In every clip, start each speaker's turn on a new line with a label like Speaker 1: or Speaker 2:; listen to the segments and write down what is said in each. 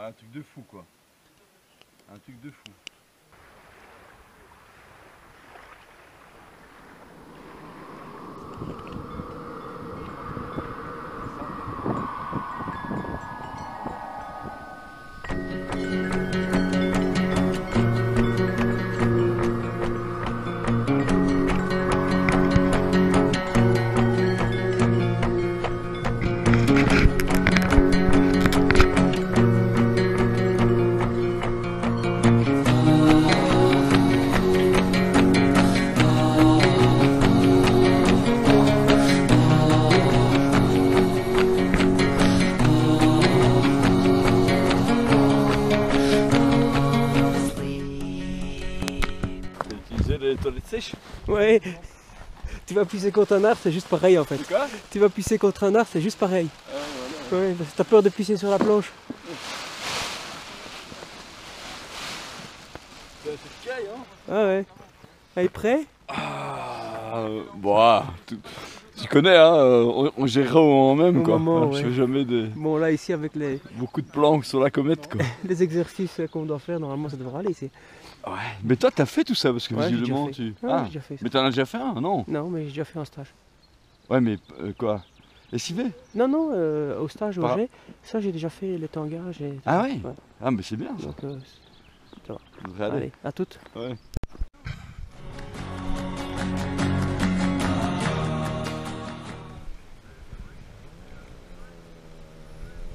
Speaker 1: Ah, un truc de fou quoi. Un truc de fou. T'as utilisé les toilettes sèches?
Speaker 2: Ouais. Tu vas pisser contre un arbre, c'est juste pareil en fait.
Speaker 1: C'est quoi?
Speaker 2: Tu vas pisser contre un arbre, c'est juste pareil.
Speaker 1: Ah, voilà.
Speaker 2: Ouais, parce que t'as peur de pisser sur la planche.
Speaker 1: C'est un truc qui aille, hein?
Speaker 2: Ah ouais. Allez, prêt?
Speaker 1: Bon, tu connais, hein, on gérera au moment même,
Speaker 2: Au
Speaker 1: quoi.
Speaker 2: moment,
Speaker 1: Je
Speaker 2: ouais.
Speaker 1: fais jamais
Speaker 2: Bon là ici avec
Speaker 1: beaucoup de planques sur la comète, quoi.
Speaker 2: les exercices qu'on doit faire, normalement ça devrait aller ici.
Speaker 1: Ouais. Mais toi, t'as fait tout ça, parce que
Speaker 2: Ouais, j'ai
Speaker 1: visiblement,
Speaker 2: déjà fait.
Speaker 1: tu...
Speaker 2: Ouais,
Speaker 1: Ah,
Speaker 2: j'ai déjà fait ça.
Speaker 1: mais t'en as déjà fait un, non?
Speaker 2: Non, mais j'ai déjà fait un stage.
Speaker 1: Ouais, mais quoi? Lessivé?
Speaker 2: Non, non, au stage, au
Speaker 1: Par-
Speaker 2: G, ça j'ai déjà fait les tangas.
Speaker 1: Ah ouais?
Speaker 2: Ouais.
Speaker 1: Ah, mais c'est bien, ça.
Speaker 2: Donc, ça va.
Speaker 1: Ça devrait aller.
Speaker 2: Allez, à toutes.
Speaker 1: Ouais.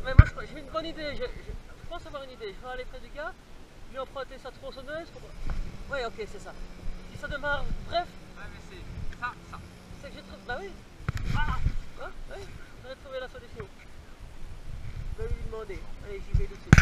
Speaker 2: Mais moi j'ai une bonne idée, je pense avoir une idée. Je vais aller près du gars, lui emprunter sa tronçonneuse. Ouais, ok, c'est ça. Si ça démarre, bref. Ouais, mais c'est ça. C'est que j'ai trouvé. Bah oui. Ah oui, j'aurais trouvé la solution. Je vais lui demander. Allez, j'y vais tout de suite.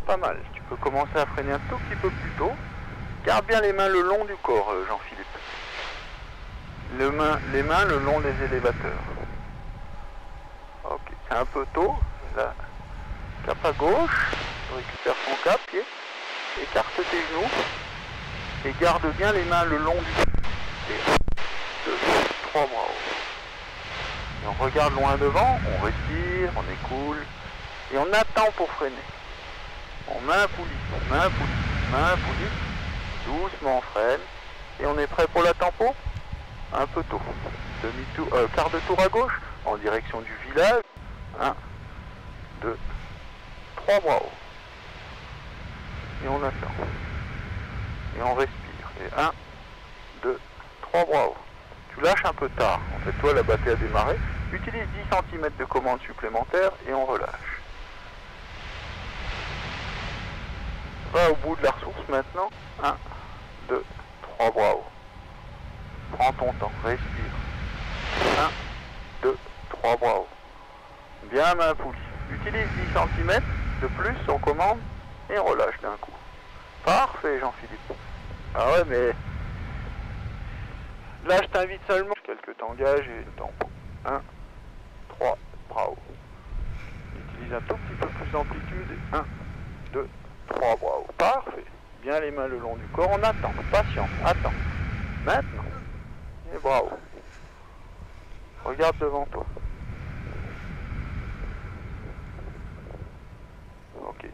Speaker 3: Pas mal. Tu peux commencer à freiner un tout petit peu plus tôt. Garde bien les mains le long du corps, Jean-Philippe. Les mains le long des élévateurs. Ok, c'est un peu tôt. Là, cap à gauche. Récupère ton cap, pied. Écarte tes genoux. Et garde bien les mains le long du corps. Et 1, 2, 3 bras hauts. Et on regarde loin devant, on respire, on écoule. Et on attend pour freiner. On main poulie, main poulie, main poulie. Doucement on freine. Et on est prêt pour la tempo? Un peu tôt. Demi-tour, quart de tour à gauche, en direction du village. 1, 2, 3 bras hauts. Et on attend. Et on respire. Et 1, 2, 3 bras hauts. Tu lâches un peu tard. En fait, toi, la battue a démarré. Utilise 10 cm de commande supplémentaire et on relâche. Va au bout de la ressource maintenant. 1, 2, 3 bras hauts. Prends ton temps, respire. 1, 2, 3 bras hauts. Bien main poulie. Utilise 10 cm de plus en commande et relâche d'un coup. Parfait Jean-Philippe. Ah ouais mais... Là je t'invite seulement quelques tangages et le tempo. 1, 3 bras hauts. Utilise un tout petit peu plus d'amplitude. 1, 2, 3 bras hauts. Parfait. Bien les mains le long du corps. On attend. Patience. Attends. Maintenant. Et bras hauts. Regarde devant toi. Ok.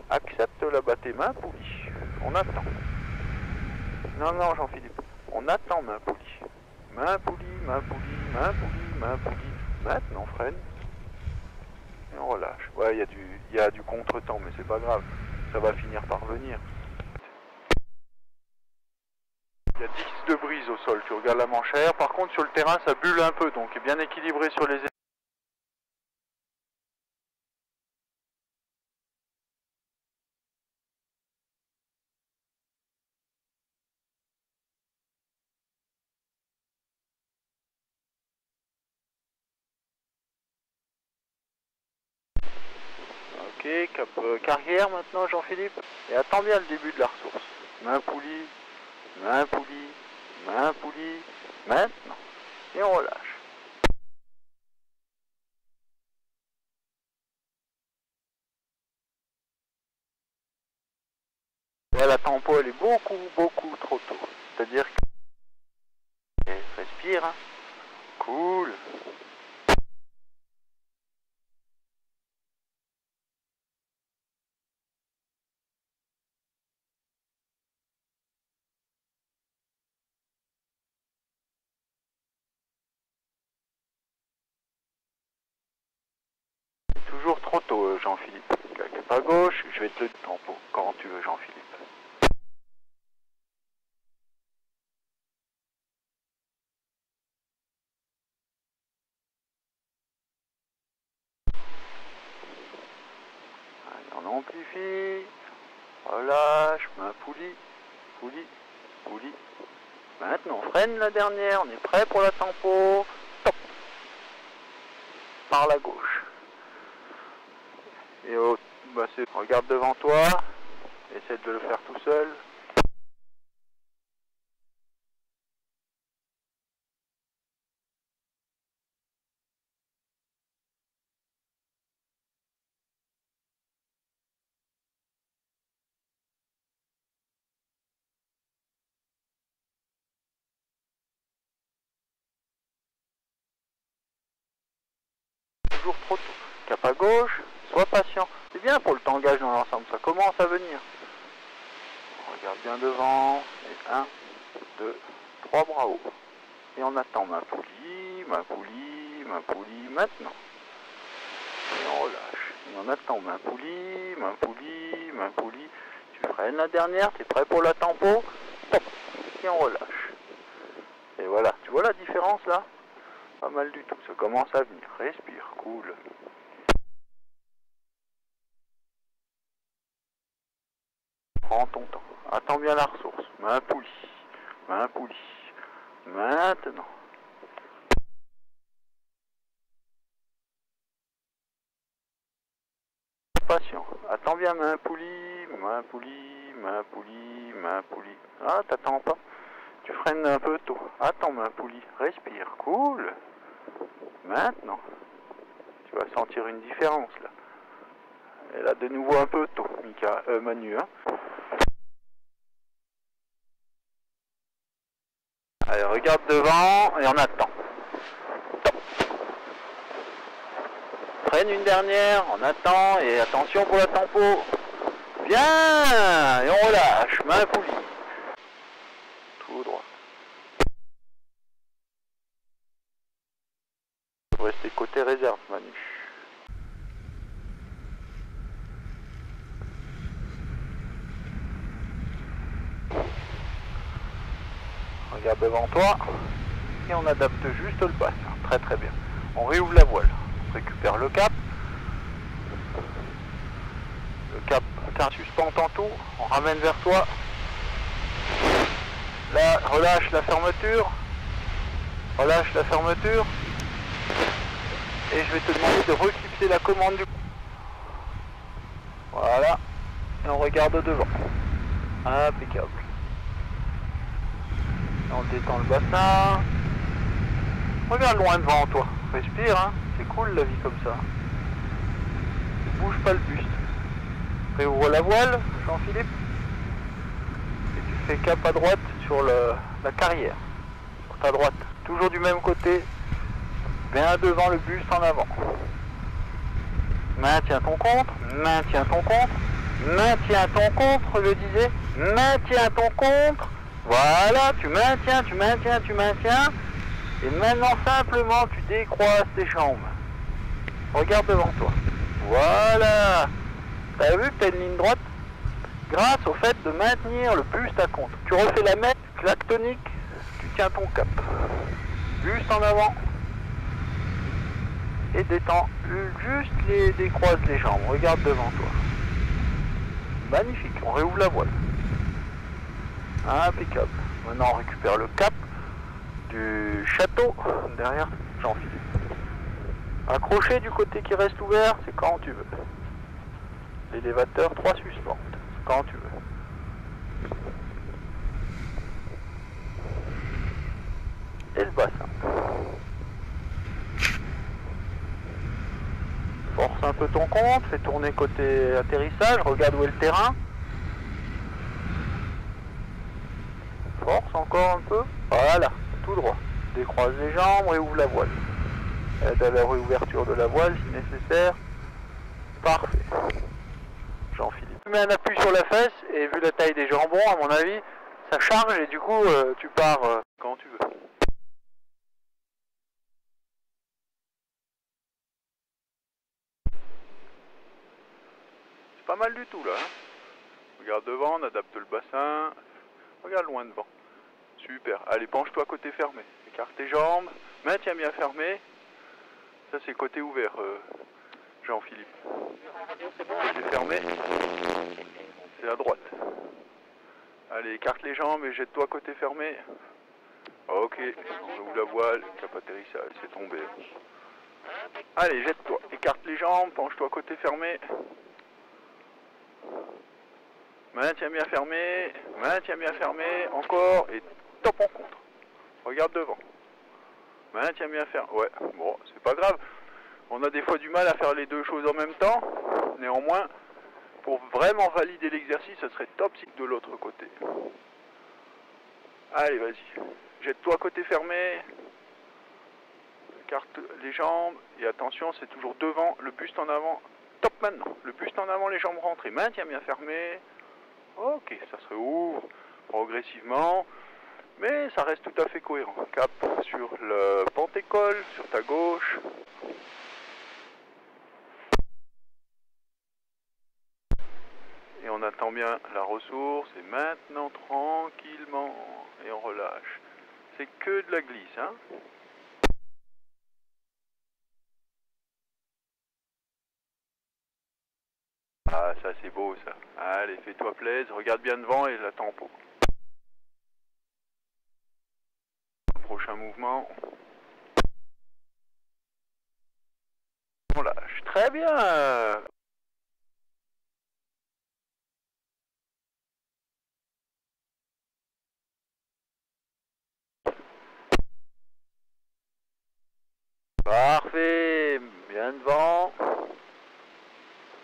Speaker 3: Accepte là-bas tes mains poulie. On attend. Non, Jean-Philippe. On attend main poulie. Main poulie, main poulie, main poulie, main poulie. Maintenant on freine. Et on relâche. Ouais, il y a du contretemps, mais c'est pas grave. Ça va finir par venir. Il y a 10 de brise au sol. Tu regardes la manche arrière. Par contre, sur le terrain, ça bulle un peu. Donc, bien équilibré sur les Ok, cap carrière maintenant, Jean-Philippe. Et attends bien le début de la ressource. Main poulie, main poulie, main poulie, maintenant. Et on relâche. Ouais, la tempo elle est beaucoup trop tôt. C'est-à-dire que... respire, hein. Cool. Toujours trop tôt, Jean-Philippe. Cap à gauche, je vais te le tempo quand tu veux, Jean-Philippe. Allez, on amplifie. Relâche, main poulie, poulie, poulie. Maintenant, on freine la dernière, on est prêt pour la tempo. Top. Par la gauche. Et regarde devant toi, essaie de le faire tout seul. Toujours trop tôt. Cap à gauche, sois patient. C'est bien pour le tangage dans l'ensemble, ça commence à venir. On regarde bien devant, et 1, 2, 3 bras hauts. Et on attend main poulie, main poulie, main poulie, maintenant. Et on relâche. Et on attend main poulie, main poulie, main poulie. Tu freines la dernière, tu es prêt pour la tempo. Top. Et on relâche. Et voilà, tu vois la différence là? Pas mal du tout, ça commence à venir. Respire, cool. Prends ton temps. Attends bien la ressource. Main poulie. Main poulie. Maintenant. Patient. Attends bien main poulie. Main poulie. Main poulie. Main poulie. Ah, t'attends pas. Tu freines un peu tôt. Attends main poulie. Respire. Cool. Maintenant. Tu vas sentir une différence là. Et là de nouveau un peu tôt. Manu, hein. Allez, regarde devant et on attend. Top. Freine une dernière, on attend et attention pour la tempo. Bien. Et on relâche, main poulie. Tout droit. Rester côté réserve, Manu. Regarde devant toi et on adapte juste le passe. Très très bien. On réouvre la voile. On récupère le cap. Le cap suspend en tout. On ramène vers toi. Là, relâche la fermeture. Relâche la fermeture. Et je vais te demander de reclipser la commande du coup. Voilà. Et on regarde devant. Impeccable. On détend le bassin. Regarde loin devant toi. Respire, hein. C'est cool la vie comme ça. Bouge pas le buste. Réouvre la voile, Jean-Philippe. Et tu fais cap à droite sur la carrière. Sur ta droite. Toujours du même côté. Bien devant le buste en avant. Maintiens ton contre. Maintiens ton contre. Maintiens ton contre, je le disais. Maintiens ton contre. Voilà, tu maintiens, tu maintiens, tu maintiens. Et maintenant, simplement, tu décroises tes jambes. Regarde devant toi. Voilà. T'as vu que t'as une ligne droite? Grâce au fait de maintenir le buste à contre. Tu refais la même, claque tonique, tu tiens ton cap. Buste en avant. Et détends. Juste décroise les jambes. Regarde devant toi. Magnifique. On réouvre la voile. Impeccable. Maintenant on récupère le cap du château derrière Jean-Philippe. Accroché du côté qui reste ouvert, c'est quand tu veux. l'élévateur 3 suspentes, quand tu veux. Et le bassin. Force un peu ton compte, fais tourner côté atterrissage, regarde où est le terrain. Force encore un peu, voilà, tout droit. Décroise les jambes, réouvre la voile. Aide à la réouverture de la voile si nécessaire. Parfait. Jean-Philippe. Tu mets un appui sur la fesse et vu la taille des jambons, à mon avis, ça charge et du coup tu pars quand tu veux. C'est pas mal du tout là. Hein. Regarde devant, on adapte le bassin. Regarde loin devant. Super. Allez, penche-toi côté fermé. Écarte tes jambes. Maintiens bien fermé. Ça c'est côté ouvert, Jean-Philippe. Côté fermé, c'est à droite. Allez, écarte les jambes et jette-toi côté fermé. Ok, on ouvre la voile, cap atterrissage, c'est tombé. Allez, jette-toi, écarte les jambes, penche-toi côté fermé. Maintiens bien fermé, encore, et top en contre. Regarde devant. Maintiens bien fermé, ouais, bon, c'est pas grave. On a des fois du mal à faire les deux choses en même temps. Néanmoins, pour vraiment valider l'exercice, ce serait top si de l'autre côté. Allez, vas-y. Jette-toi côté fermé. Écarte les jambes. Et attention, c'est toujours devant, le buste en avant. Top maintenant. Le buste en avant, les jambes rentrées. Maintiens bien fermé. Ok, ça se rouvre progressivement. Mais ça reste tout à fait cohérent. Cap sur le pente-école, sur ta gauche. Et on attend bien la ressource. Et maintenant, tranquillement. Et on relâche. C'est que de la glisse, hein. Ah, ça c'est beau ça. Allez, fais-toi plaisir. Regarde bien devant et la tempo. Prochain mouvement. On lâche. Très bien. Parfait. Bien devant.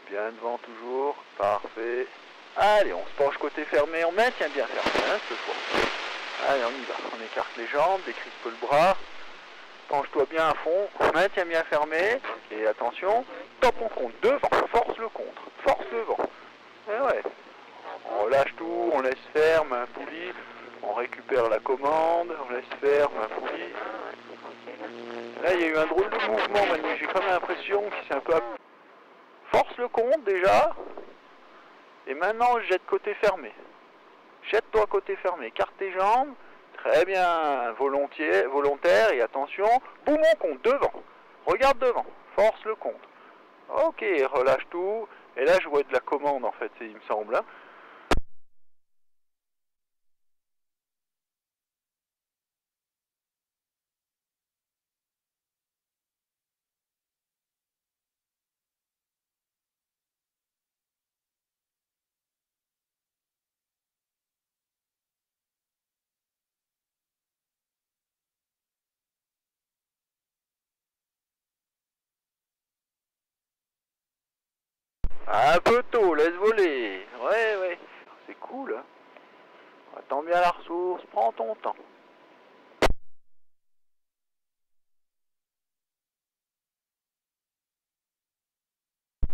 Speaker 3: Bien devant toujours. Parfait. Allez, on se penche côté fermé. On maintient bien fermé, hein, cette fois. Allez, on y va. On écarte les jambes, décrispe le bras. Penche-toi bien à fond, maintiens bien fermé, et attention, top on compte, devant, force le contre, force le vent. Et ouais, on relâche tout, on laisse faire, main poulie, on récupère la commande, on laisse faire, main poulie. Là il y a eu un drôle de mouvement, Manu, j'ai quand même l'impression qu'il s'est un peu... Force le compte déjà, et maintenant jette côté fermé. Jette-toi côté fermé, écarte tes jambes. Très bien, volontaire, et attention, boum, on compte, devant, regarde devant, force le compte. Ok, relâche tout, et là je vois de la commande en fait, il me semble. Hein. Un peu tôt, laisse voler. Ouais, c'est cool. Hein. Attends bien la ressource, prends ton temps.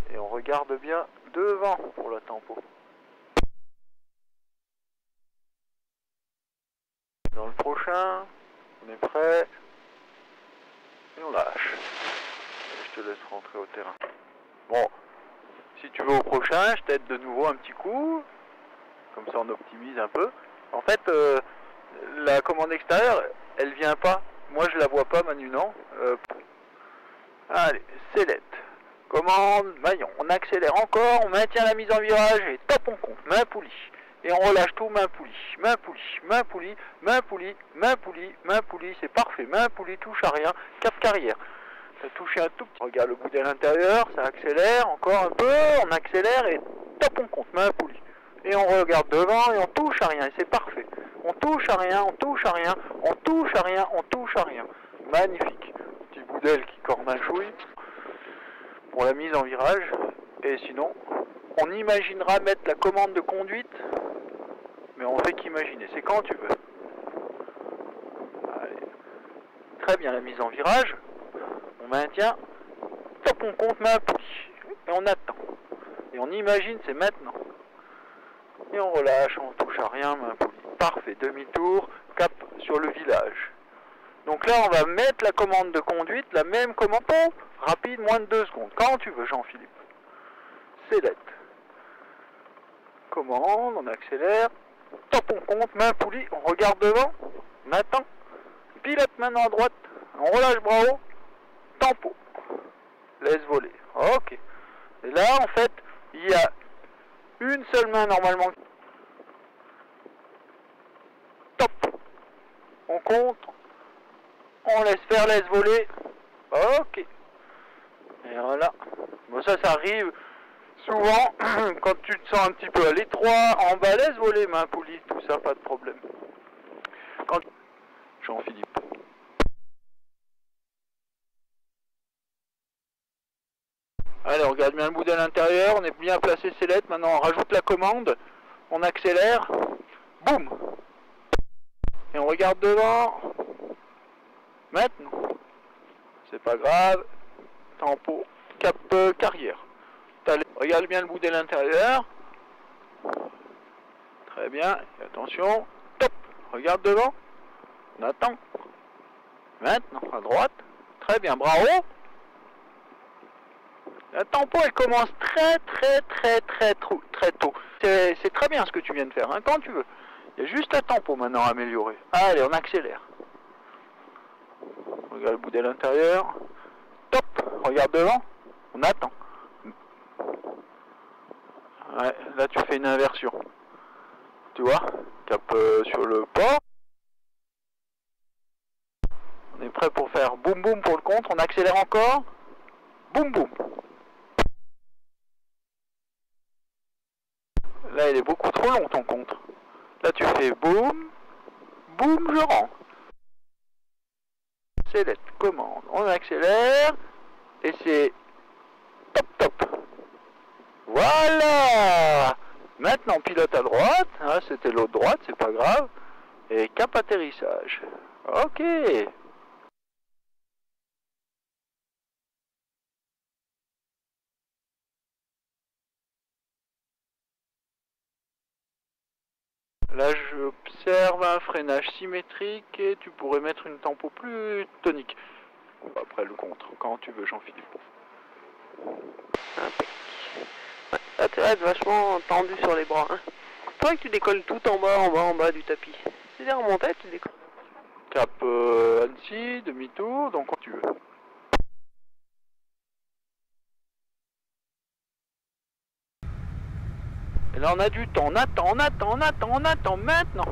Speaker 3: Et on regarde bien devant pour la tempo. Dans le prochain, on est prêt. Et on lâche. Et je te laisse rentrer au terrain. Bon, si tu veux au prochain, je t'aide de nouveau un petit coup. Comme ça on optimise un peu. En fait, la commande extérieure, elle vient pas. Moi je la vois pas, Manu, non. Allez, select. Commande, maillon. On accélère encore, on maintient la mise en virage et top on compte. Main poulie. Et on relâche tout, main poulie. Main poulie, main poulie, main poulie, main poulie, main poulie. C'est parfait. Main poulie, touche à rien. Cap carrière. Ça touche un tout petit. Regarde le bout de l'intérieur, ça accélère encore un peu, on accélère et top, on compte, main à poulie. Et on regarde devant et on touche à rien, et c'est parfait. On touche à rien, on touche à rien, on touche à rien, on touche à rien. Magnifique. Petit bout d'aile qui cornachouille pour la mise en virage. Et sinon, on imaginera mettre la commande de conduite, mais on fait qu'imaginer, c'est quand tu veux. Allez. Très bien la mise en virage, on maintient, top, on compte, main à poulie, et on attend. Et on imagine, c'est maintenant. Et on relâche, on touche à rien, main à poulie. Parfait, demi-tour, cap sur le village. Donc là, on va mettre la commande de conduite, la même commande, rapide, moins de 2 secondes. Quand tu veux, Jean-Philippe. Select. Commande, on accélère. Top, on compte, main à poulie, on regarde devant. On attend. Pilote maintenant à droite. On relâche bras haut. Tempo. Laisse voler. Ok. Et là, en fait, il y a une seule main normalement. Top. On compte. On laisse faire, laisse voler. Ok. Et voilà. Bon, ça arrive souvent quand tu te sens un petit peu à l'étroit. En bas, laisse voler, main poulie, tout ça, pas de problème. Quand... Jean-Philippe. Allez, on regarde bien le bout de l'intérieur, on est bien placé sellette, maintenant on rajoute la commande, on accélère, boum. Et on regarde devant, maintenant, c'est pas grave, tempo, cap carrière. Regarde bien le bout de l'intérieur, très bien, et attention, top, regarde devant, on attend, maintenant à droite, très bien, bras haut. La tempo, elle commence très tôt. C'est très bien ce que tu viens de faire, hein, quand tu veux. Il y a juste la tempo maintenant à améliorer. Allez, on accélère. Regarde le bout de l'intérieur. Top. Regarde devant. On attend. Ouais, là tu fais une inversion. Tu vois, cap sur le port. On est prêt pour faire boum boum pour le contre. On accélère encore. Boum boum. Là, il est beaucoup trop long ton contre. Là, tu fais boum, boum, je rends. Select, commande, on accélère. Et c'est top. Voilà. Maintenant, pilote à droite. Hein, c'était l'autre droite, c'est pas grave. Et cap atterrissage. Ok. Là, j'observe un freinage symétrique et tu pourrais mettre une tempo plus tonique. Après le contre, quand tu veux, Jean-Philippe.
Speaker 2: Là, tu restes vachement tendu sur les bras. Hein. Faudrait que tu décolles tout en bas du tapis. Si tu remonté, tu décolles.
Speaker 3: Cap Annecy, demi-tour, donc quand tu veux. Et là on a du temps, on attend maintenant.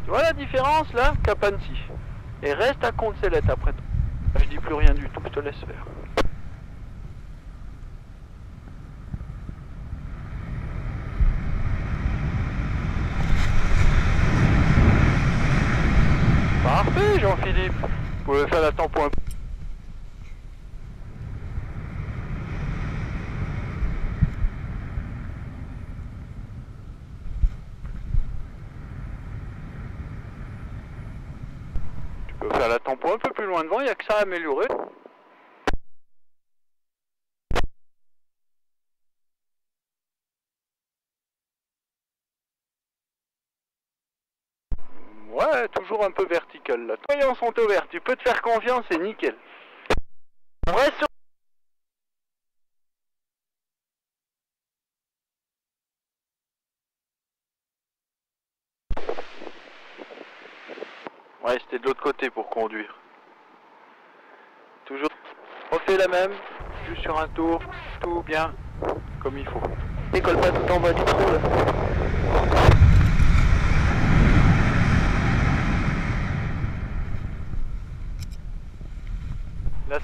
Speaker 3: Tu vois la différence là, Cap Annecy. Et reste à Compte-Sellette après. Je dis plus rien du tout, je te laisse faire. Parfait Jean-Philippe. Vous pouvez faire la tempo un peu. Faire la tempo un peu plus loin devant, il n'y a que ça à améliorer. Ouais, toujours un peu vertical là. Voyons sont ouverts, tu peux te faire confiance, c'est nickel. On reste sur... Ouais, c'était de l'autre côté pour conduire. Toujours. Refais la même, juste sur un tour, tout bien, comme il faut.
Speaker 2: Décolle pas tout en bas du trou là.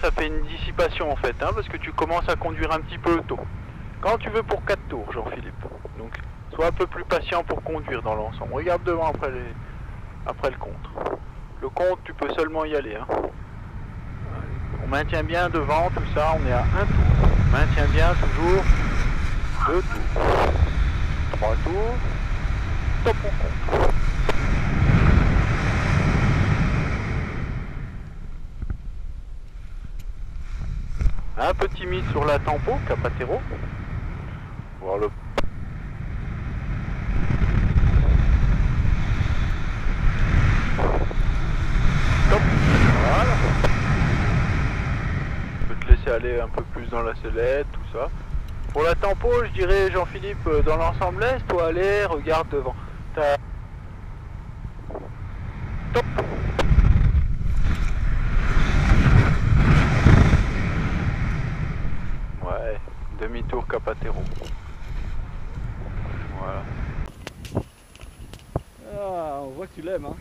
Speaker 3: ça fait une dissipation en fait, hein, parce que tu commences à conduire un petit peu tôt. Quand tu veux pour 4 tours, Jean-Philippe. Donc, sois un peu plus patient pour conduire dans l'ensemble. Regarde devant après le contre. Le contre, tu peux seulement y aller. Hein. On maintient bien devant, tout ça, on est à 1 tour. On maintient bien toujours 2 tours. 3 tours. Stop, on compte. Un peu timide sur la tempo, Capatero. Voir le... Stop. Voilà. Je peux te laisser aller un peu plus dans la sellette, tout ça. Pour la tempo, je dirais Jean-Philippe, dans l'ensemble, laisse-toi aller, regarde devant. Top. Ouais, demi-tour Capatero. Voilà.
Speaker 1: Ah, on voit que tu l'aimes, hein.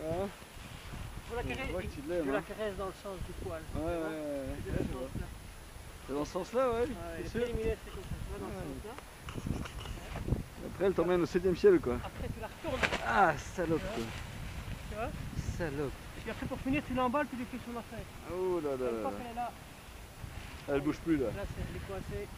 Speaker 1: Hein,
Speaker 2: Je la
Speaker 1: on
Speaker 2: caresse,
Speaker 1: voit que tu
Speaker 2: je
Speaker 1: l'aimes,
Speaker 2: la
Speaker 1: hein.
Speaker 2: caresse dans le sens du poil.
Speaker 1: Ouais.
Speaker 2: C'est dans ce sens-là.
Speaker 1: C'est dans ce sens-là, ouais.
Speaker 2: Ouais,
Speaker 1: c'est
Speaker 2: les
Speaker 1: sûr.
Speaker 2: préliminaires, c'est comme ça. Tu vas dans ce
Speaker 1: Ouais.
Speaker 2: sens-là.
Speaker 1: Après, elle t'emmène au 7ème ciel, quoi.
Speaker 2: Après, tu la retournes.
Speaker 1: Ah, salope, quoi.
Speaker 2: Tu vois.
Speaker 1: Salope.
Speaker 2: Et après, pour finir, tu l'emballes, tu lui fais sur la fête.
Speaker 1: Oh là là
Speaker 2: Une
Speaker 1: là
Speaker 2: fois
Speaker 1: là.
Speaker 2: qu'elle est là,
Speaker 1: Elle bouge plus, là.
Speaker 2: là, elle est coincée.